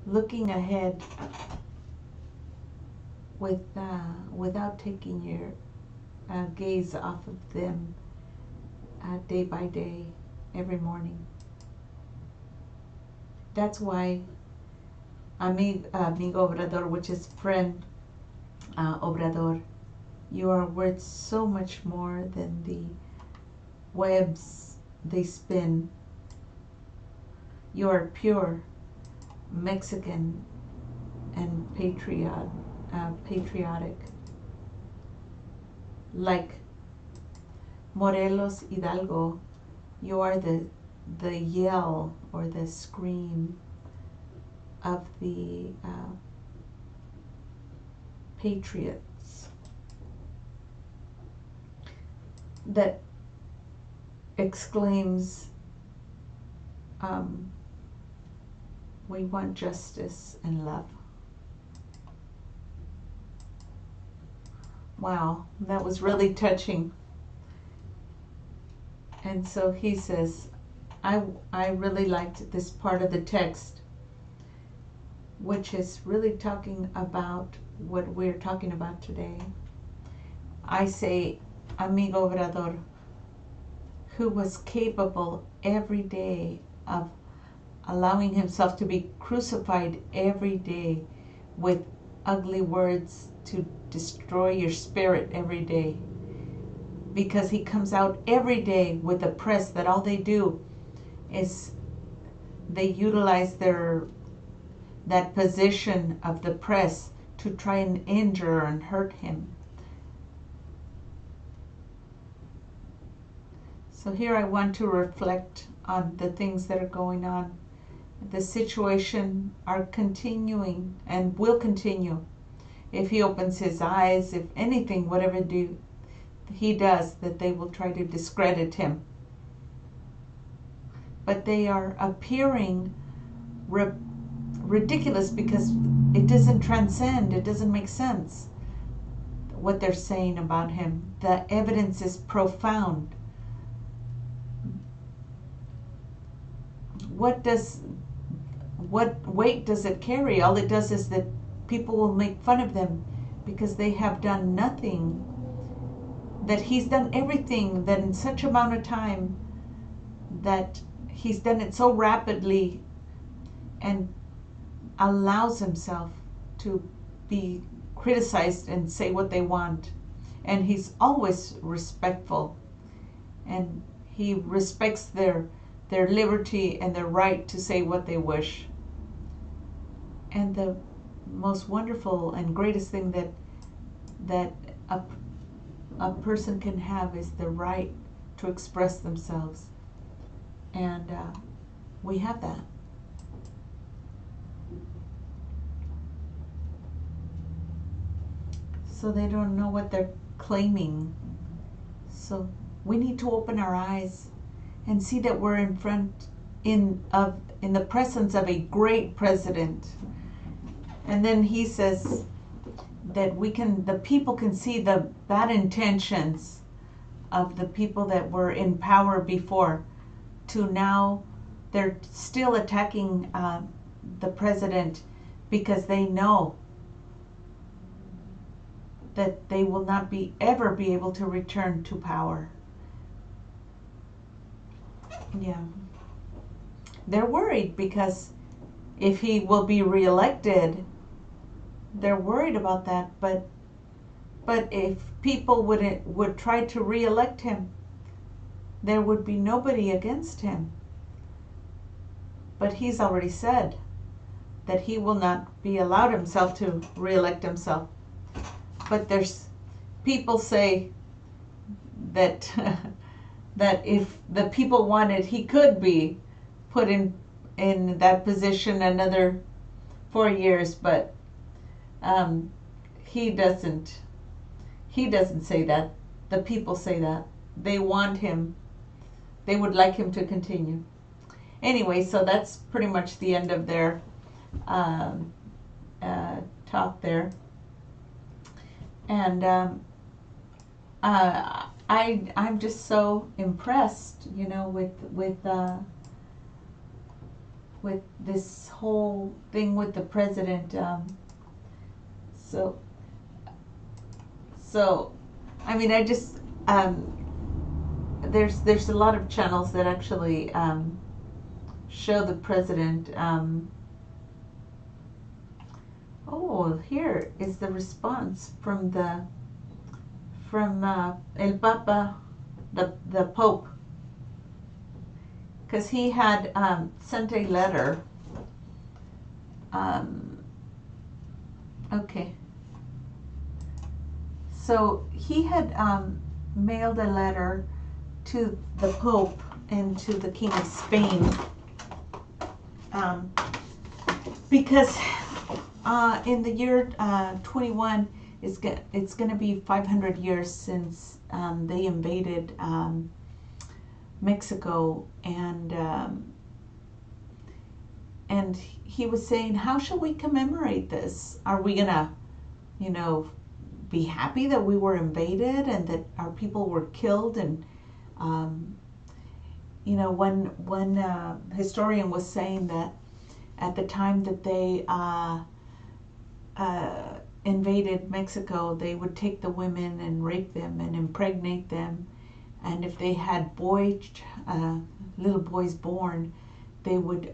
looking ahead without taking your gaze off of them day by day, every morning. That's why amigo Obrador, which is friend Obrador, you are worth so much more than the webs they spin. You are pure Mexican and patriotic, like Morelos Hidalgo. You are the yell or the scream of the patriots that exclaims, we want justice and love. Wow, that was really touching. And so he says, I really liked this part of the text, which is really talking about what we're talking about today. I say, amigo Obrador, who was capable every day of allowing himself to be crucified every day with ugly words to destroy your spirit every day. Because he comes out every day with a press that all they do is they utilize that position of the press to try and injure and hurt him. So here I want to reflect on the things that are going on. The situation are continuing and will continue. If he opens his eyes, if anything, whatever he does, that they will try to discredit him. But they are appearing ridiculous because it doesn't transcend, it doesn't make sense what they're saying about him. The evidence is profound. What weight does it carry? All it does is that people will make fun of them because they have done nothing. That he's done everything, that in such amount of time, that he's done it so rapidly and allows himself to be criticized and say what they want. And he's always respectful, and he respects their liberty and their right to say what they wish. And the most wonderful and greatest thing that a person can have is the right to express themselves. And we have that. So they don't know what they're claiming. So we need to open our eyes and see that we're in the presence of a great president. And then he says that the people can see the bad intentions of the people that were in power before, to now they're still attacking the president because they know that they will not ever be able to return to power. Yeah. They're worried because if he will be reelected, they're worried about that. But if people would try to reelect him, there would be nobody against him. But he's already said that he will not be allowed himself to reelect himself. But there's people say that that if the people wanted, he could be put in that position another 4 years. But he doesn't say that. The people say that. They want him. They would like him to continue. Anyway, so that's pretty much the end of their talk there. And I'm just so impressed, with with this whole thing with the president. So, I mean, I just there's a lot of channels that actually show the president. Oh, here is the response from El Papa, the Pope, because he had sent a letter. Okay. So he had mailed a letter to the Pope and to the King of Spain, because in the year 21, it's going to be 500 years since they invaded Mexico, and he was saying, how shall we commemorate this? Are we gonna, be happy that we were invaded and that our people were killed? And one historian was saying that at the time that they invaded Mexico, they would take the women and rape them and impregnate them, and if they had little boys born, they would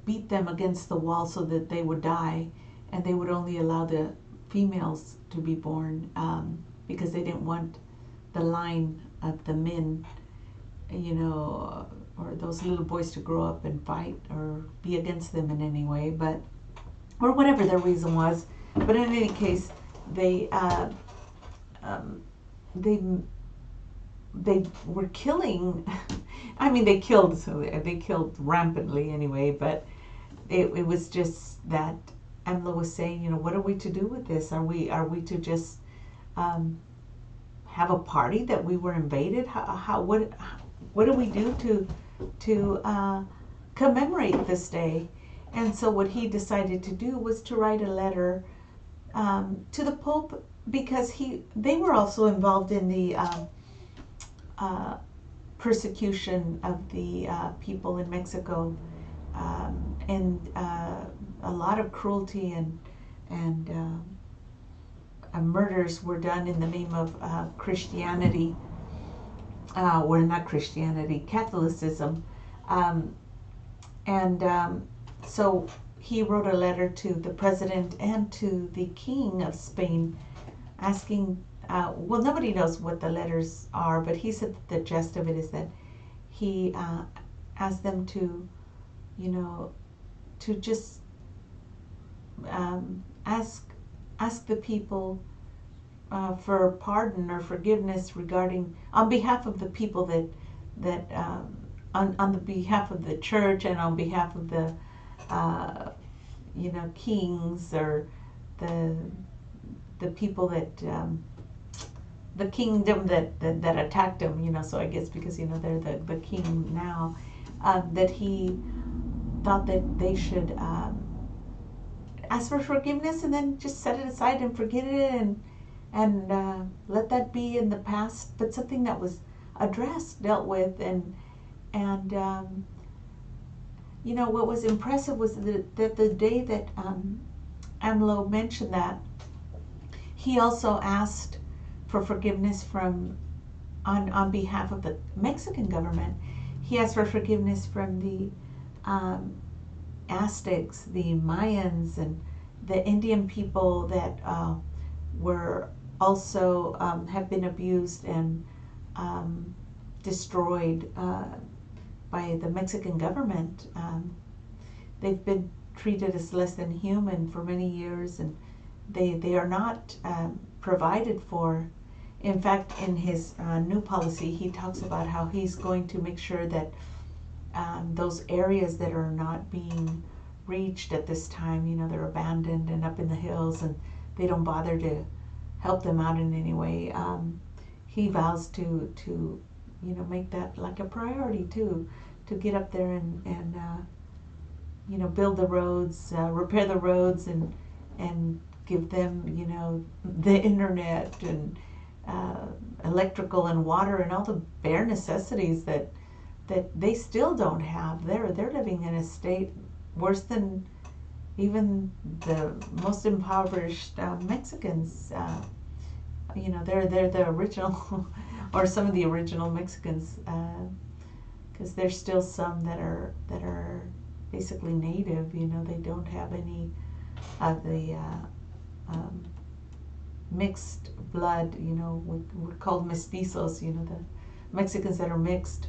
beat them against the wall so that they would die, and they would only allow the females to be born, because they didn't want the line of the men, or those little boys to grow up and fight or be against them in any way, or whatever their reason was. But in any case, they were killing. I mean, they killed rampantly anyway. But it was just that AMLO was saying, what are we to do with this? Are we to just have a party that we were invaded? What do we do to commemorate this day? And so what he decided to do was to write a letter to the Pope, because they were also involved in the persecution of the people in Mexico, and a lot of cruelty and murders were done in the name of Christianity, or not Christianity, Catholicism, so he wrote a letter to the president and to the King of Spain, asking, well, nobody knows what the letters are, but he said that the gist of it is that he asked them to, to just ask the people for pardon or forgiveness on behalf of the people that on the behalf of the church, and on behalf of the kings, or the people that the kingdom that attacked him, so I guess because they're the king now, that he thought that they should ask for forgiveness and then just set it aside and forget it, and let that be in the past, but something that was addressed, dealt with, and what was impressive was that the day that AMLO mentioned that, he also asked for forgiveness on behalf of the Mexican government. He asked for forgiveness from the Aztecs, the Mayans, and the Indian people that were also have been abused and destroyed by the Mexican government. They've been treated as less than human for many years, and they are not provided for. In fact, in his new policy, he talks about how he's going to make sure that those areas that are not being reached at this time, they're abandoned and up in the hills, and they don't bother to help them out in any way. He vows to make that like a priority too, to get up there and build the roads, repair the roads, and give them the internet and electrical and water and all the bare necessities that that they still don't have. They're living in a state worse than even the most impoverished Mexicans. They're the original, or some of the original Mexicans, because there's still some that are basically native. They don't have any of the mixed blood. We're called mestizos. The Mexicans that are mixed.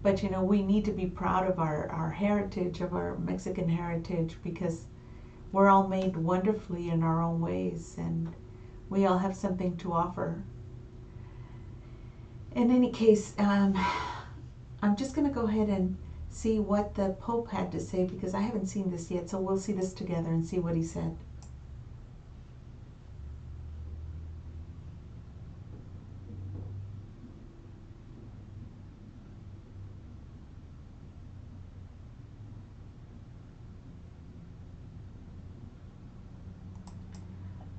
But we need to be proud of our heritage, of our Mexican heritage, because we're all made wonderfully in our own ways, and we all have something to offer. In any case, I'm just going to go ahead and see what the Pope had to say, because I haven't seen this yet, so we'll see this together and see what he said.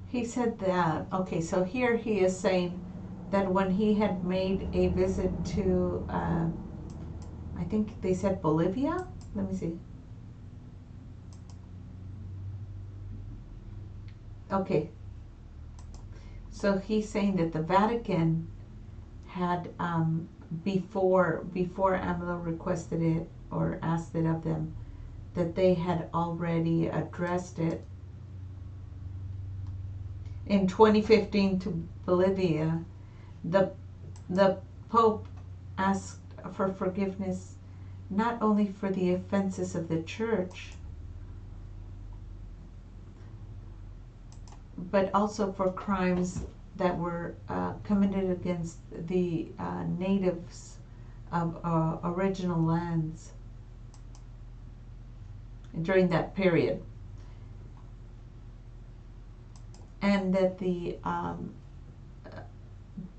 He said that, okay, so here he is saying that when he had made a visit to, I think they said Bolivia? Let me see. Okay. So he's saying that the Vatican had, before AMLO requested it or asked it of them, that they had already addressed it in 2015 to Bolivia. The Pope asked for forgiveness not only for the offenses of the Church, but also for crimes that were committed against the natives of original lands during that period. And that the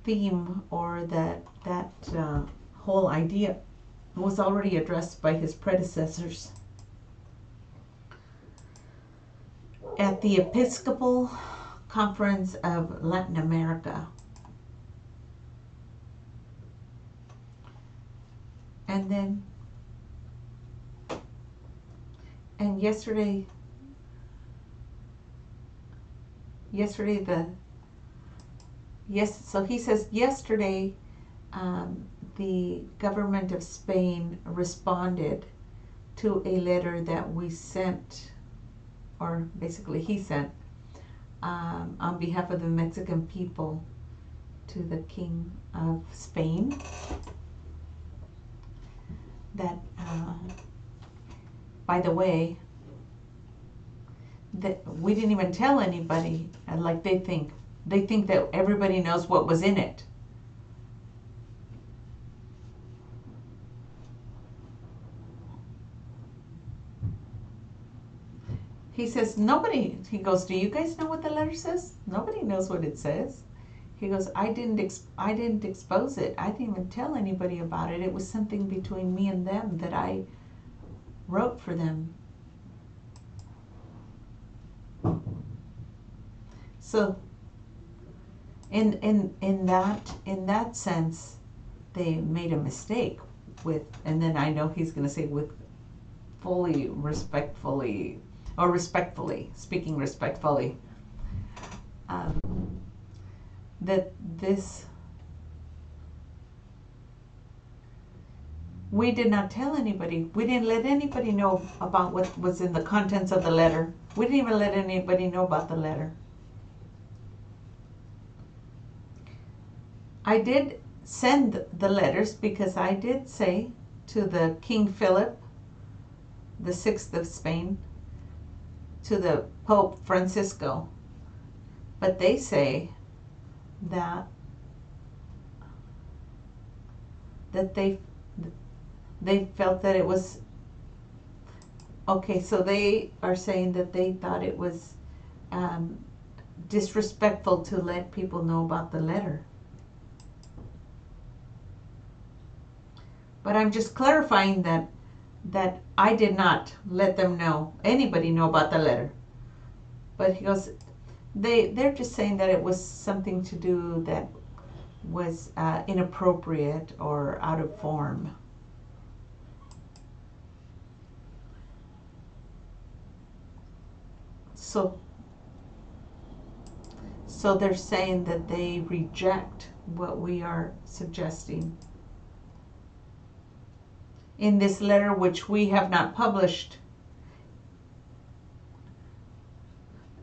theme, or that whole idea, was already addressed by his predecessors at the Episcopal Conference of Latin America. And yesterday so he says yesterday the government of Spain responded to a letter that we sent, or basically he sent, on behalf of the Mexican people to the King of Spain, that by the way, that we didn't even tell anybody, and like they think that everybody knows what was in it. He says, he goes, do you guys know what the letter says? Nobody knows what it says. He goes, I didn't expose it. I didn't even tell anybody about it. It was something between me and them that I wrote for them. So in that sense, they made a mistake with, and then I know he's going to say with respectfully, speaking respectfully, that this, we did not tell anybody. We didn't let anybody know about what was in the contents of the letter. We didn't even let anybody know about the letter. I did send the letters because I did say to the King Philip the Sixth of Spain, to the Pope Francisco, but they say that they felt that it was okay. So they are saying that they thought it was disrespectful to let people know about the letter. But I'm just clarifying that I did not let them know, anybody know about the letter. But he goes, they're just saying that it was something to do, was inappropriate or out of form. So they're saying that they reject what we are suggesting in this letter, which we have not published.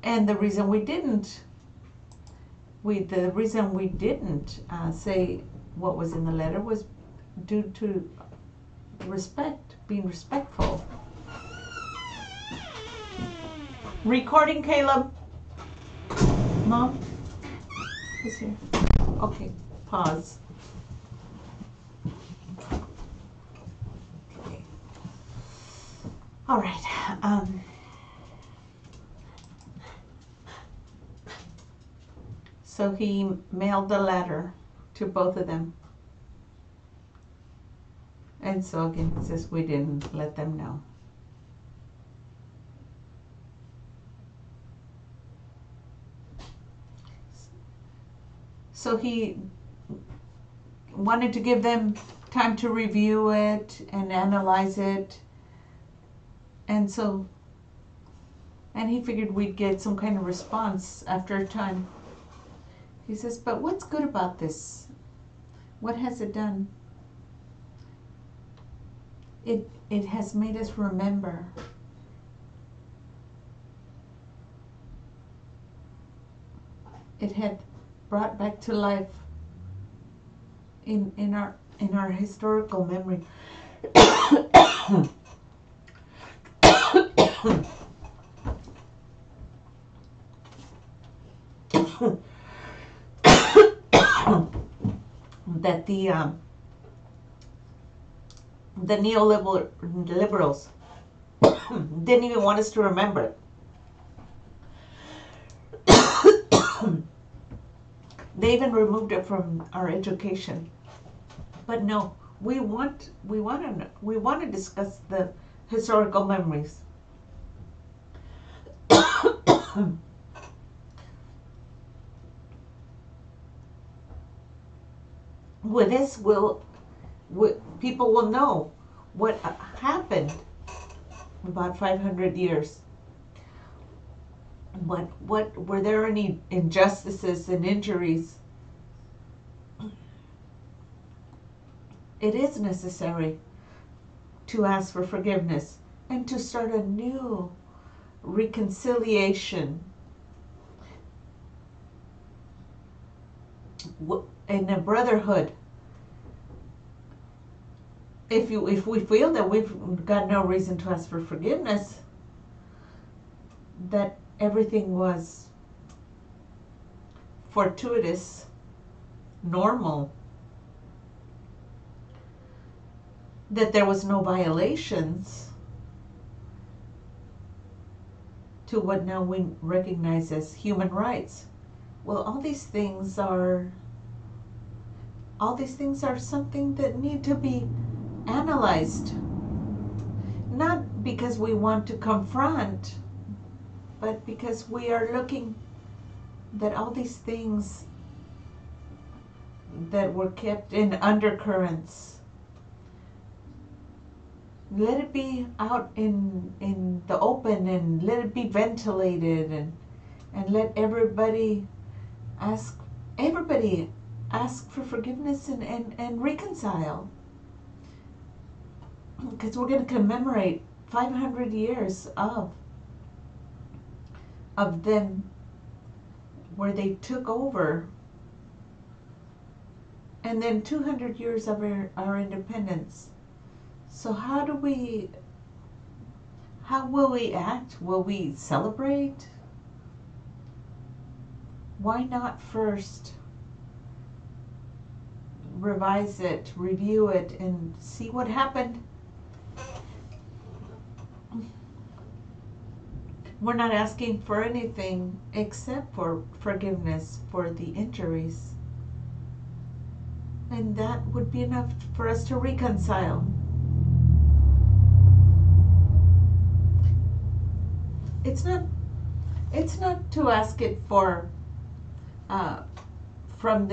And the reason we didn't say what was in the letter was due to respect, being respectful. Recording, Caleb. Mom? Who's here? Okay, pause. Okay. All right. So he mailed the letter to both of them. And so again, he says we didn't let them know. So he wanted to give them time to review it and analyze it. And he figured we'd get some kind of response after a time. He says, but what's good about this? What has it done? It has made us remember. It had brought back to life in our historical memory. That the neoliberals didn't even want us to remember it. They even removed it from our education. But no, we want to discuss the historical memories. With this, people will know what happened about 500 years. What were there any injustices and injuries? It is necessary to ask for forgiveness and to start a new reconciliation in a brotherhood. If we feel that we've got no reason to ask for forgiveness, that everything was fortuitous, normal, that there was no violations to what now we recognize as human rights. Well, all these things are something that need to be analyzed, not because we want to confront, but because we are looking that all these things that were kept in undercurrents, let it be out in the open and let it be ventilated and let everybody ask for forgiveness and reconcile. Because we're going to commemorate 500 years of them where they took over, and then 200 years of our independence. So how will we act? Will we celebrate? Why not first revise it, review it, and see what happened? We're not asking for anything except for forgiveness for the injuries. And that would be enough for us to reconcile. It's not to ask it for from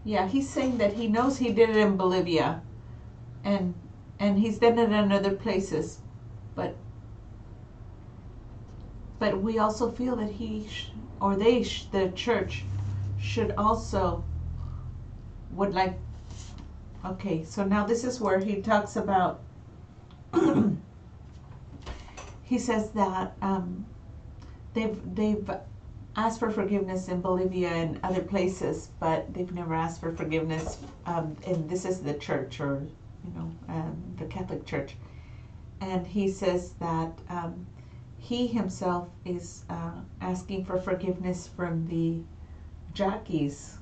Yeah, he's saying that he knows he did it in Bolivia, and he's done it in other places, but we also feel that the church should also would like. Okay, so now this is where he talks about. He says that they've asked for forgiveness in Bolivia and other places, but they've never asked for forgiveness. And this is the church, or the Catholic Church. And he says that he himself is asking for forgiveness from the Jackies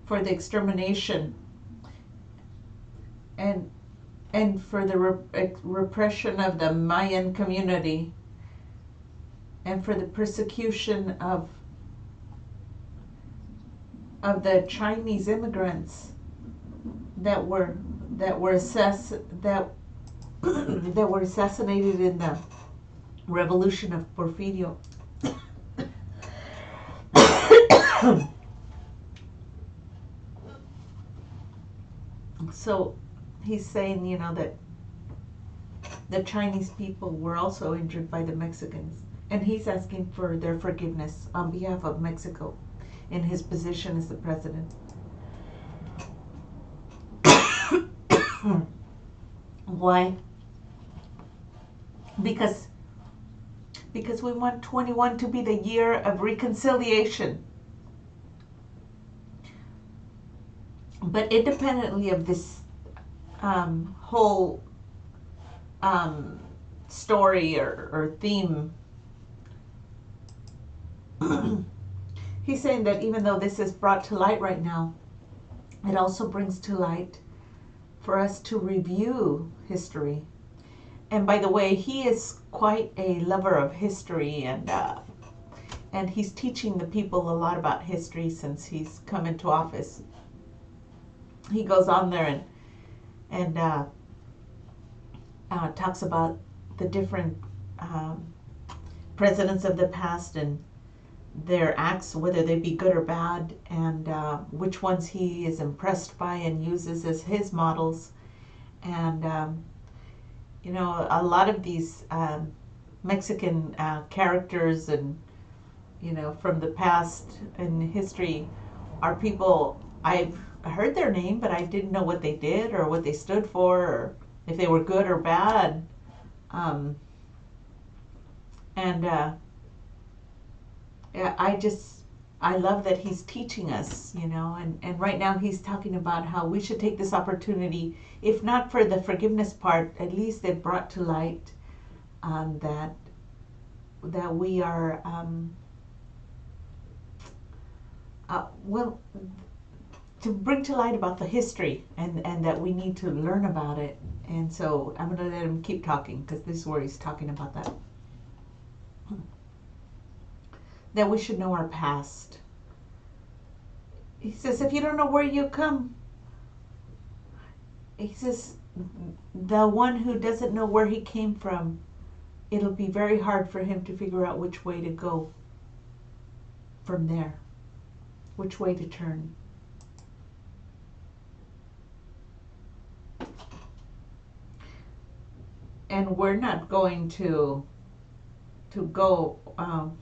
for the extermination and for the repression of the Mayan community, and for the persecution of the Chinese immigrants that were assassinated in the revolution of Porfirio. So he's saying, that the Chinese people were also injured by the Mexicans, and he's asking for their forgiveness on behalf of Mexico in his position as the president. Why? Because we want 21 to be the year of reconciliation. But independently of this whole story or theme, he's saying that even though this is brought to light right now, it also brings to light for us to review history. And by the way, he is quite a lover of history, and he's teaching the people a lot about history since he's come into office. He goes on there and talks about the different presidents of the past and their acts, whether they be good or bad, and which ones he is impressed by and uses as his models. And a lot of these Mexican characters and from the past in history are people I've heard their name, but I didn't know what they did or what they stood for, or if they were good or bad. I love that he's teaching us, and right now he's talking about how we should take this opportunity, if not for the forgiveness part, at least it brought to light that we are, to bring to light about the history, and that we need to learn about it. And so I'm going to let him keep talking, because this is where he's talking about that we should know our past. He says, if you don't know where you come, he says, the one who doesn't know where he came from, it'll be very hard for him to figure out which way to go from there, which way to turn. And we're not going to go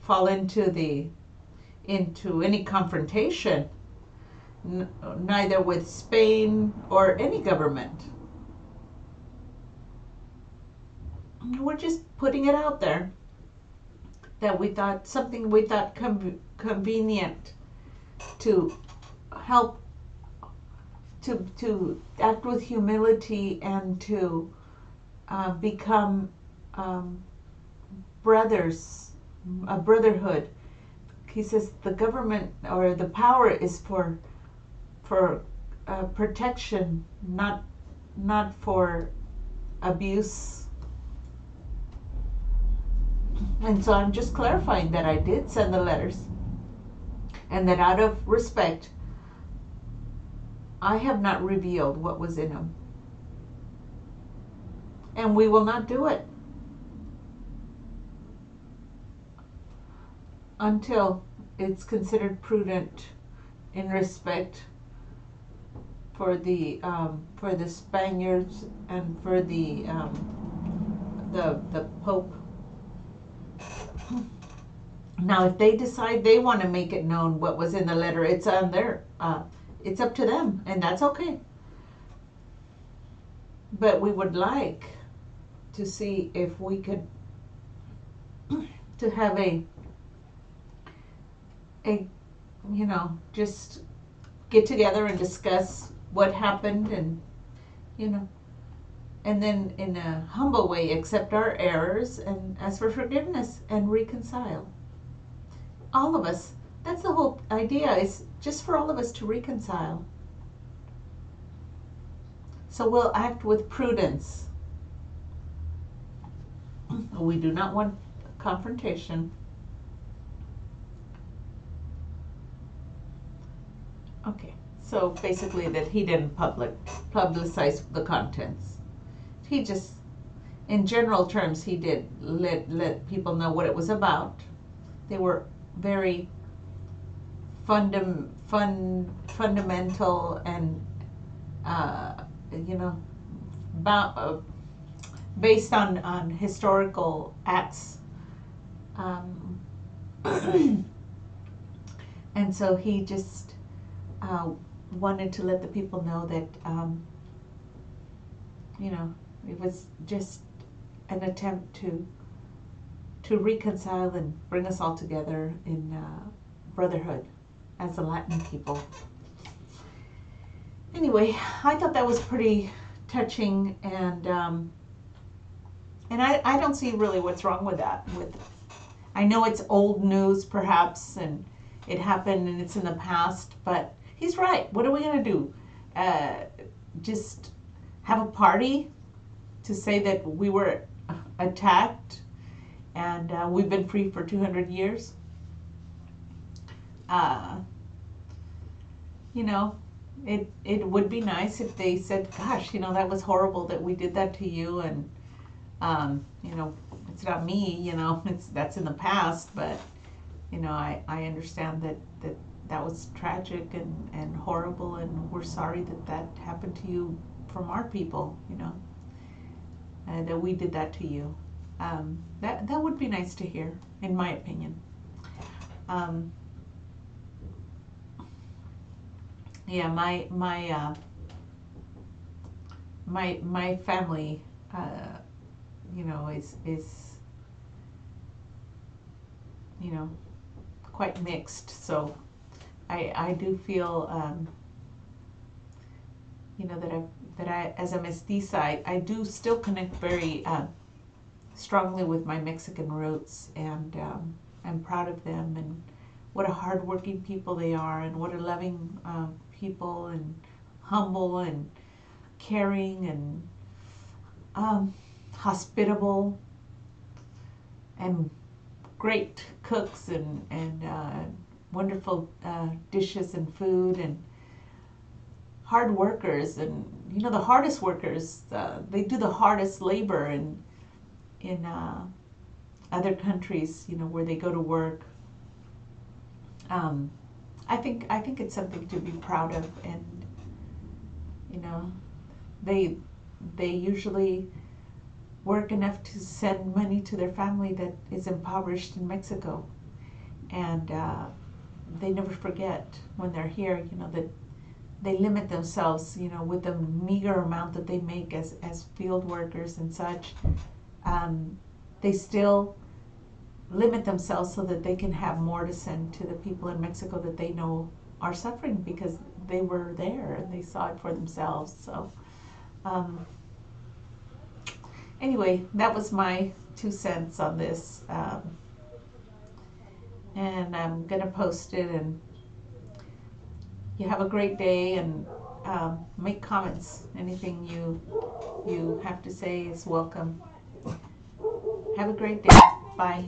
fall into any confrontation, neither with Spain or any government. We're just putting it out there that we thought convenient to help to act with humility and to become brothers, a brotherhood. He says the government or the power is for protection, not for abuse. And so I'm just clarifying that I did send the letters, and that out of respect, I have not revealed what was in them. And we will not do it until it's considered prudent in respect for the Spaniards and for the Pope. Now, if they decide they want to make it known what was in the letter, it's on their, it's up to them, and that's okay. But we would like to see if we could to have a just get together and discuss what happened, and and then in a humble way accept our errors and ask for forgiveness and reconcile. All of us. That's the whole idea, is just for all of us to reconcile. So we'll act with prudence. We do not want confrontation. Okay, so basically that he didn't publicize the contents. He just, in general terms, he did let people know what it was about. They were very fundamental and based on historical acts, and so he just wanted to let the people know that it was just an attempt to reconcile and bring us all together in brotherhood as a Latin people. Anyway, I thought that was pretty touching, and I don't see really what's wrong with that. I know it's old news perhaps, and it happened and it's in the past, but he's right. What are we going to do? Just have a party to say that we were attacked and we've been free for 200 years? It would be nice if they said, gosh, that was horrible that we did that to you, and it's not me, that's in the past, but I understand that was tragic and horrible, and we're sorry that happened to you from our people, that we did that to you. That would be nice to hear, in my opinion. Yeah, my family, is quite mixed. So I do feel that I as a mestiza, I do still connect very strongly with my Mexican roots, and I'm proud of them, and what a hardworking people they are, and what a loving people, and humble and caring and hospitable and great cooks and wonderful dishes and food, and hard workers, and the hardest workers, they do the hardest labor in other countries, where they go to work. I think it's something to be proud of, and they usually work enough to send money to their family that is impoverished in Mexico, and they never forget when they're here, that they limit themselves, with the meager amount that they make as field workers and such. They still limit themselves so that they can have more to send to the people in Mexico that they know are suffering, because they were there and they saw it for themselves. So anyway, that was my 2 cents on this, and I'm gonna post it, and you have a great day, and make comments. Anything you have to say is welcome. Have a great day. Bye.